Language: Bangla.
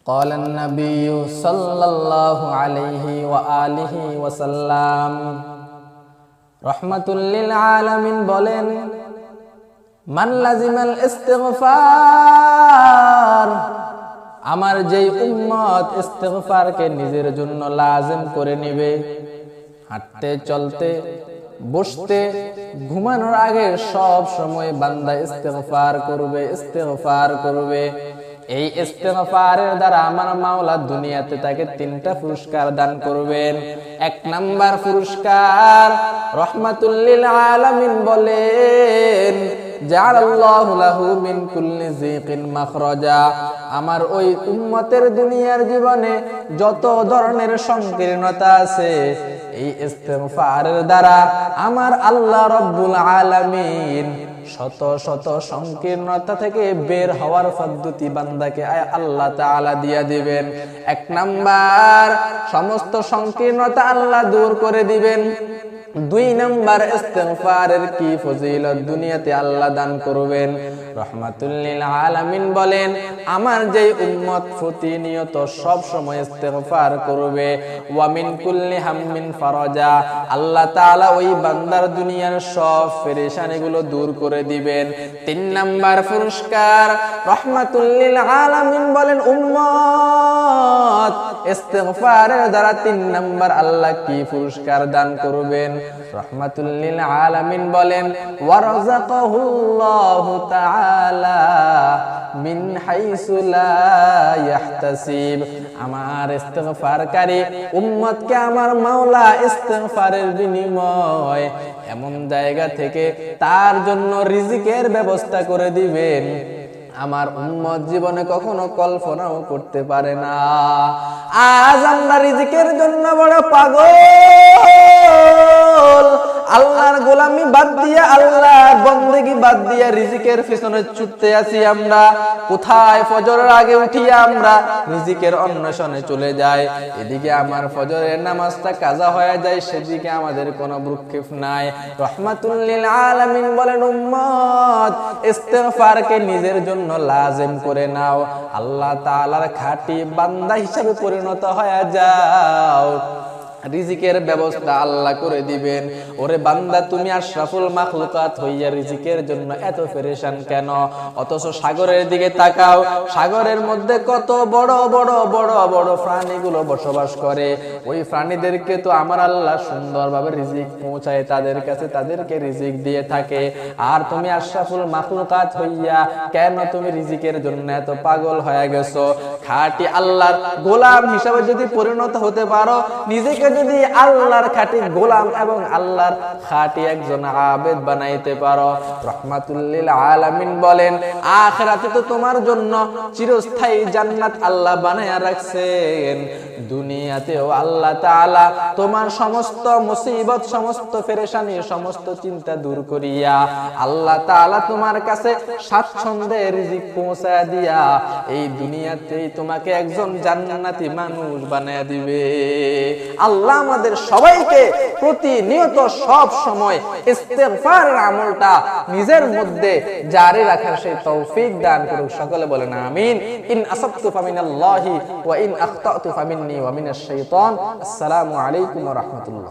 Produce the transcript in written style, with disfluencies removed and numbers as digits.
قال النبي صلى الله عليه وآله وسلم রহমাতুল লিল আলামিন বলেন, মান লাজিমাল ইস্তিগফার, আমার যেই উম্মত ইস্তিগফারকে নিজের জন্য লাজিম করে নেবে, হাঁটতে চলতে বসতে ঘুমানোর আগে সব সময় বান্দা ইস্তিগফার করবে। এই ইস্তিগফারের দ্বারা আমার মাওলা দুনিয়াতে তাকে 3টা পুরস্কার দান করবেন। 1 নাম্বার পুরস্কার, রহমাতুল লিল আলামিন বলেন, জাআলাল্লাহু লাহু মিন কুল্লি যিকিন মাখরাজা, আমার ওই উম্মতের দুনিয়ার জীবনে যত ধরনের সংকীর্ণতা আছে, এই ইস্তিগফারের দ্বারা আমার আল্লাহ রাব্বুল আলামিন শত শত সংকীর্ণতা থেকে বের হওয়ার পদ্ধতি বান্দাকে আল্লাহ তাআলা দিয়া দিবেন। 1 নাম্বার, সমস্ত সংকীর্ণতা আল্লাহ দূর করে দিবেন। 2 নাম্বার, ইস্তিগফারের কি ফজিলত দুনিয়াতে আল্লাহ দান করবেন। রহমাতুল লিল আলামিন বলেন, আমার যেই উম্মত প্রতিনিয়ত সব সময় ইস্তিগফার করবে, ওয়া মিন কুল্লি হাম্মিন ফারাজা, আল্লাহ তাআলা ওই বান্দার দুনিয়ার সব পেরেশানিগুলো দূর করে দিবেন। 3 নাম্বার পুরস্কার, রহমাতুল লিল আলামিন বলেন, উম্মত ইস্তিগফারের দ্বারা 3 নাম্বার আল্লাহ কি পুরস্কার দান করবেন। রহমাতুল লিল আলামিন বলেন, ওয়ারাযাকাহুল্লাহু তাআলা মিন হাইসু লা ইয়াহতাসিব, আমার ইস্তিগফারকারী উম্মতকে আমার মাওলা ইস্তিগফারের বিনিময় এমন জায়গা থেকে তার জন্য রিজিকের ব্যবস্থা করে দিবেন আমার উম্মত জীবনে কখনো কল্পনাও করতে পারে না। আজ আমরা রিজিকের জন্য বড় পাগল, আল্লাহর গোলামি বাদ দিয়া, আল্লাহর বন্দেগী বাদ দিয়া রিজিকের পিছনে ছুটতে আছি আমরা। কোথায় ফজরের আগে উঠিয়া আমরা রিজিকের অন্বেষণে চলে যাই, এদিকে আমার ফজরের নামাজটা কাজা হয়ে যায়, সেদিকে আমাদের কোনো ভ্রুক্ষেপ নাই। রহমাতুল লিল আলামিন বলেন, উম্মত ইস্তিগফারকে নিজের জন্য লাজিম করে নাও, আল্লাহ তাআলার খাঁটি বান্দা হিসেবে পরিণত হয়ে যাও, রিজিকের ব্যবস্থা আল্লাহ করে দিবেন। ওরে বান্দা, তুমি আশরাফুল মাখলুকাত হইয়া রিজিকের জন্য এত পেরেশান কেন? অথচ সাগরের দিকে তাকাও, সাগরের মধ্যে কত বড় বড় বড় বড় প্রাণীগুলো বসবাস করে। ওই প্রাণীদেরকে তো আমার আল্লাহ সুন্দরভাবে রিজিক পৌঁছায় তাদের কাছে, তাদেরকে রিজিক দিয়ে থাকে। আর তুমি আশরাফুল মাখলুকাত হইয়া কেন তুমি রিজিকের জন্য এত পাগল হয়ে গেছো? খাঁটি আল্লাহর গোলাম হিসাবে যদি পরিণত হতে পারো, নিজেকে যদি আল্লাহর খাঁটি গোলাম এবং আল্লাহর খাঁটি একজন আবেদ বানাইতে পারো, রহমাতুল লিল আলামিন বলেন, আখিরাতে তো তোমার জন্য চিরস্থায়ী জান্নাত আল্লাহ বানায়া রাখছেন। দুনিয়াতেও আল্লাহ তাআলা তোমার সমস্ত মুসিবত, সমস্ত পেরেশানি, সমস্ত চিন্তা দূর করিয়া আল্লাহ তাআলা তোমার কাছে স্বাচ্ছন্দ্যে রিজিক পৌঁছায়া দিয়া এই দুনিয়াতেই তোমাকে একজন জান্নাতি মানুষ বানায়া দিবে। আল্লাহ আমাদের সবাইকে প্রতিনিয়ত সব সময় ইস্তিগফারের আমলটা নিজের মধ্যে জারি রাখার সেই তৌফিক দান করুক। সকলে বলেন আমিন। ইন আসাবতু ফামিনাল্লাহি ওয়া ইন আখতাতু ফামিন্নি ওয়া মিনাশ শাইতান। আসসালামু আলাইকুম ওয়া রাহমাতুল্লাহ।